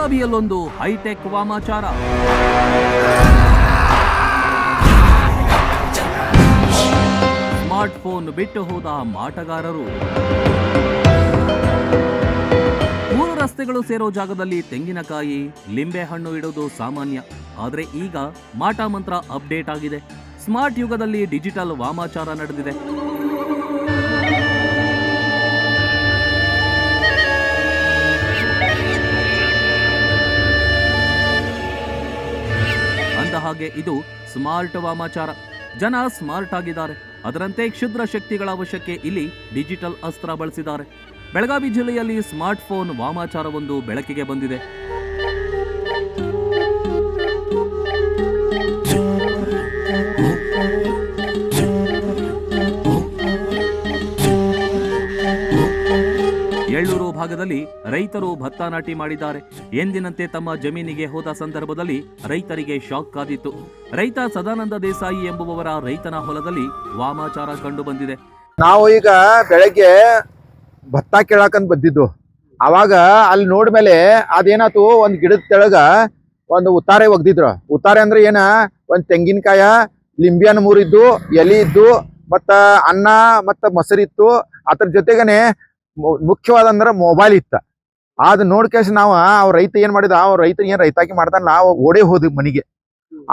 ಬೆಳಗಾವಿಯಲ್ಲೊಂದು high tech ವಾಮಾಚಾರ. Smart phone ಬಿಟ್ಟು ಹೋದ ಮಾಟಗಾರರು. 3 ರಸ್ತೆಗಳು ಸೇರೋ ಜಾಗದಲ್ಲಿ ತೆಂಗಿನಕಾಯಿ, ಲಿಂಬೆಹಣ್ಣು ಇಡೋದು ಸಾಮಾನ್ಯ. ಆದರೆ ಈಗ ಮಾಟ ಮಂತ್ರ ಅಪ್ಡೇಟ್ ಆಗಿದೆ. ಸ್ಮಾರ್ಟ್ ಯುಗದಲ್ಲಿ ಡಿಜಿಟಲ್ ವಾಮಾಚಾರ ನಡೆದಿದೆ. ಹಾಗೆ ಇದು ಸ್ಮಾರ್ಟ್ ವಾಮಾಚಾರ. ಜನ ಸ್ಮಾರ್ಟ್ ಆಗಿದ್ದಾರೆ. ಅದರಂತೆ ಕ್ಷುದ್ರ ಶಕ್ತಿಗಳ ವಶಕ್ಕೆ ಇಲ್ಲಿ ಡಿಜಿಟಲ್ ಅಸ್ತ್ರ ಬಳಸಿದ್ದಾರೆ. ಬೆಳಗಾವಿ ಜಿಲ್ಲೆಯಲ್ಲಿ ಸ್ಮಾರ್ಟ್ ಫೋನ್ ವಾಮಾಚಾರವೊಂದು ಬೆಳಕಿಗೆ ಬಂದಿದೆ. ಎಳ್ಳೂರು ಭಾಗದಲ್ಲಿ ರೈತರು ಭತ್ತ ನಾಟಿ ಮಾಡಿದ್ದಾರೆ. ಎಂದಿನಂತೆ ತಮ್ಮ ಜಮೀನಿಗೆ ಹೋದ ಸಂದರ್ಭದಲ್ಲಿ ರೈತರಿಗೆ ಶಾಕ್ ಕಾದಿತ್ತು. ರೈತ ಸದಾನಂದ ದೇಸಾಯಿ ಎಂಬುವವರ ರೈತನ ಹೊಲದಲ್ಲಿ ವಾಮಾಚಾರ ಕಂಡು ಬಂದಿದೆ. ನಾವು ಈಗ ಬೆಳಗ್ಗೆ ಭತ್ತ ಕೇಳಕಂತ ಬಂದಿದ್ದು. ಅವಾಗ ಅಲ್ಲಿ ನೋಡ್ಮೇಲೆ ಅದೇನಾಯ್ತು, ಒಂದ್ ಗಿಡದ ತೆಳಗ ಒಂದು ಉತ್ತಾರೆ ಒಗ್ದಿದ್ರು. ಉತ್ತಾರೆ ಅಂದ್ರೆ ಏನ, ಒಂದ್ ತೆಂಗಿನಕಾಯ, ಲಿಂಬಿಯನ್ 3 ಇದ್ದು, ಎಲಿ ಇದ್ದು, ಮತ್ತ ಅನ್ನ ಮತ್ತ ಮೊಸರಿತ್ತು. ಅದ್ರ ಜೊತೆಗನೆ ಮುಖ್ಯವಾದಂದ್ರ ಮೊಬೈಲ್ ಇತ್ತ. ಅದ್ ನೋಡ್ಕೇಶ ನಾವು ಅವ್ರ ರೈತ ಏನ್ ಮಾಡಿದ, ಅವ್ರ ರೈತ ಏನ್ ರೈತಾಕಿ ಮಾಡ್ತಾನ, ನಾವು ಓಡೇ ಹೋದ್ವಿ ಮನಿಗೆ.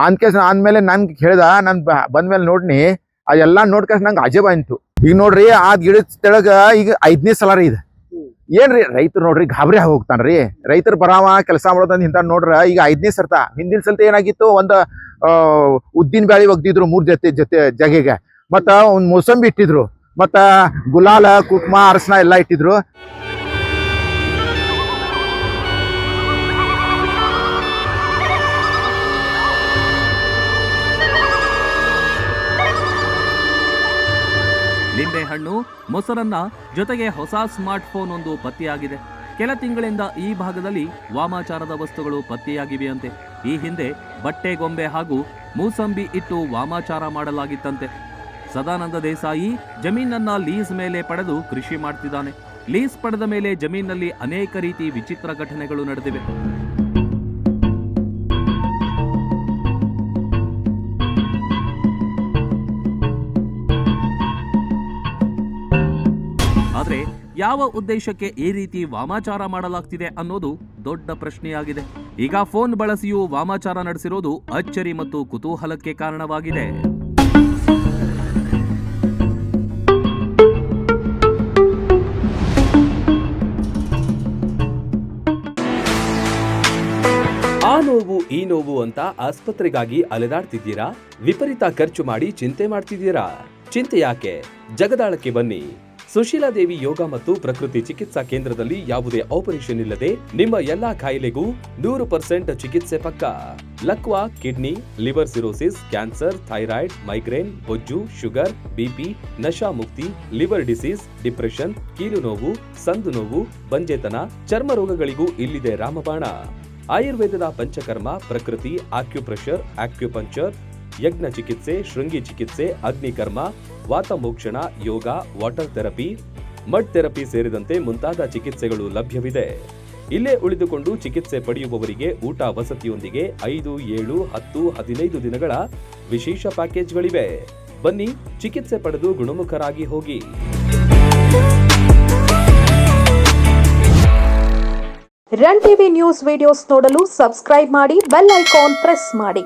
ಅಂದ್ಕೇಶ ಆದ್ಮೇಲೆ ನನ್ಗೆ ಹೇಳ್ದ, ನನ್ ಬಂದ್ಮೇಲೆ ನೋಡ್ನಿ ಅದೆಲ್ಲಾ ನೋಡ್ಕೇಶ ನಂಗೆ ಅಜಬ ಅಂತು. ಈಗ ನೋಡ್ರಿ ಆ ಗಿಡದ ತೆಳಗ ಈಗ 5ನೇ ಸಲ ರೀ ಇದು. ಏನ್ರಿ ರೈತರು ನೋಡ್ರಿ ಗಾಬರಿ ಹೋಗ್ತಾನ್ರಿ. ರೈತರು ಬರಾವ ಕೆಲಸ ಮಾಡೋದಂತ ಇಂತ ನೋಡ್ರ ಈಗ 5ನೇ ಸರ್ತ. ಹಿಂದಿನ ಸಲ್ತ ಏನಾಗಿತ್ತು, ಒಂದ್ ಉದ್ದಿನ ಬ್ಯಾಳಿ ಒಗ್ದಿದ್ರು 3 ಜೊತೆ ಜಗೆಗೆ, ಮತ್ತ ಒಂದ್ ಮೋಸಂಬಿ ಇಟ್ಟಿದ್ರು, ಮತ್ತ ಗುಲಾಲ, ಕುಕ್ಮ, ಅರಸನ ಎಲ್ಲ ಇಟ್ಟಿದ್ರು. ಲಿಂಬೆಹಣ್ಣು, ಮೊಸರನ್ನ ಜೊತೆಗೆ ಹೊಸ ಸ್ಮಾರ್ಟ್ ಫೋನ್ ಒಂದು ಪತ್ತೆಯಾಗಿದೆ. ಕೆಲ ತಿಂಗಳಿಂದ ಈ ಭಾಗದಲ್ಲಿ ವಾಮಾಚಾರದ ವಸ್ತುಗಳು ಪತ್ತೆಯಾಗಿವೆಯಂತೆ. ಈ ಹಿಂದೆ ಬಟ್ಟೆ ಗೊಂಬೆ ಹಾಗೂ ಮೂಸಂಬಿ ಇಟ್ಟು ವಾಮಾಚಾರ ಮಾಡಲಾಗಿತ್ತಂತೆ. ಸದಾನಂದ ದೇಸಾಯಿ ಜಮೀನನ್ನ ಲೀಸ್ ಮೇಲೆ ಪಡೆದು ಕೃಷಿ ಮಾಡ್ತಿದ್ದಾನೆ. ಲೀಸ್ ಪಡೆದ ಮೇಲೆ ಜಮೀನಲ್ಲಿ ಅನೇಕ ರೀತಿ ವಿಚಿತ್ರ ಘಟನೆಗಳು ನಡೆದಿವೆ. ಆದ್ರೆ ಯಾವ ಉದ್ದೇಶಕ್ಕೆ ಈ ರೀತಿ ವಾಮಾಚಾರ ಮಾಡಲಾಗ್ತಿದೆ ಅನ್ನೋದು ದೊಡ್ಡ ಪ್ರಶ್ನೆಯಾಗಿದೆ. ಈಗ ಫೋನ್ ಬಳಸಿಯೂ ವಾಮಾಚಾರ ನಡೆಸಿರೋದು ಅಚ್ಚರಿ ಮತ್ತು ಕುತೂಹಲಕ್ಕೆ ಕಾರಣವಾಗಿದೆ. ಆ ನೋವು ಈ ನೋವು ಅಂತ ಆಸ್ಪತ್ರೆಗಾಗಿ ಅಲೆದಾಡ್ತಿದ್ದೀರಾ? ವಿಪರೀತ ಖರ್ಚು ಮಾಡಿ ಚಿಂತೆ ಮಾಡ್ತಿದ್ದೀರಾ? ಚಿಂತೆ ಯಾಕೆ? ಜಗದಾಳಕ್ಕೆ ಬನ್ನಿ. ಸುಶೀಲಾ ದೇವಿ ಯೋಗ ಮತ್ತು ಪ್ರಕೃತಿ ಚಿಕಿತ್ಸಾ ಕೇಂದ್ರದಲ್ಲಿ ಯಾವುದೇ ಆಪರೇಷನ್ ಇಲ್ಲದೆ ನಿಮ್ಮ ಎಲ್ಲಾ ಕಾಯಿಲೆಗೂ 100% ಚಿಕಿತ್ಸೆ ಪಕ್ಕ. ಲಕ್ವಾ, kidney, liver cirrhosis, cancer, thyroid, migraine, ಬೊಜ್ಜು, ಶುಗರ್, ಬಿಪಿ, ನಶಾ ಮುಕ್ತಿ, ಲಿವರ್ ಡಿಸೀಸ್, ಡಿಪ್ರೆಷನ್, ಕೀಲು ನೋವು, ಸಂದು ನೋವು, ಬಂಜೆತನ, ಚರ್ಮ ರೋಗಗಳಿಗೂ ಇಲ್ಲಿದೆ ರಾಮಬಾಣ. ಆಯುರ್ವೇದದ ಪಂಚಕರ್ಮ, ಪ್ರಕೃತಿ, ಆಕ್ಯುಪ್ರೆಷರ್, ಆಕ್ಯುಪಂಕ್ಚರ್, ಯಜ್ಞ ಚಿಕಿತ್ಸೆ, ಶೃಂಗಿ ಚಿಕಿತ್ಸೆ, ಅಗ್ನಿಕರ್ಮ, ವಾತಮೋಕ್ಷಣ, ಯೋಗ, ವಾಟರ್ ಥೆರಪಿ, ಮಡ್ ಥೆರಪಿ ಸೇರಿದಂತೆ ಮುಂತಾದ ಚಿಕಿತ್ಸೆಗಳು ಲಭ್ಯವಿದೆ. ಇಲ್ಲೇ ಉಳಿದುಕೊಂಡು ಚಿಕಿತ್ಸೆ ಪಡೆಯುವವರಿಗೆ ಊಟ ವಸತಿಯೊಂದಿಗೆ 5, 7, 10, 15 ದಿನಗಳ ವಿಶೇಷ ಪ್ಯಾಕೇಜ್ಗಳಿವೆ. ಬನ್ನಿ, ಚಿಕಿತ್ಸೆ ಪಡೆದು ಗುಣಮುಖರಾಗಿ ಹೋಗಿ. ರನ್ ಟಿವಿ ನ್ಯೂಸ್ ವಿಡಿಯೋಸ್ ನೋಡಲು ಸಬ್ಸ್ಕ್ರೈಬ್ ಮಾಡಿ, ಬೆಲ್ ಐಕಾನ್ ಪ್ರೆಸ್ ಮಾಡಿ.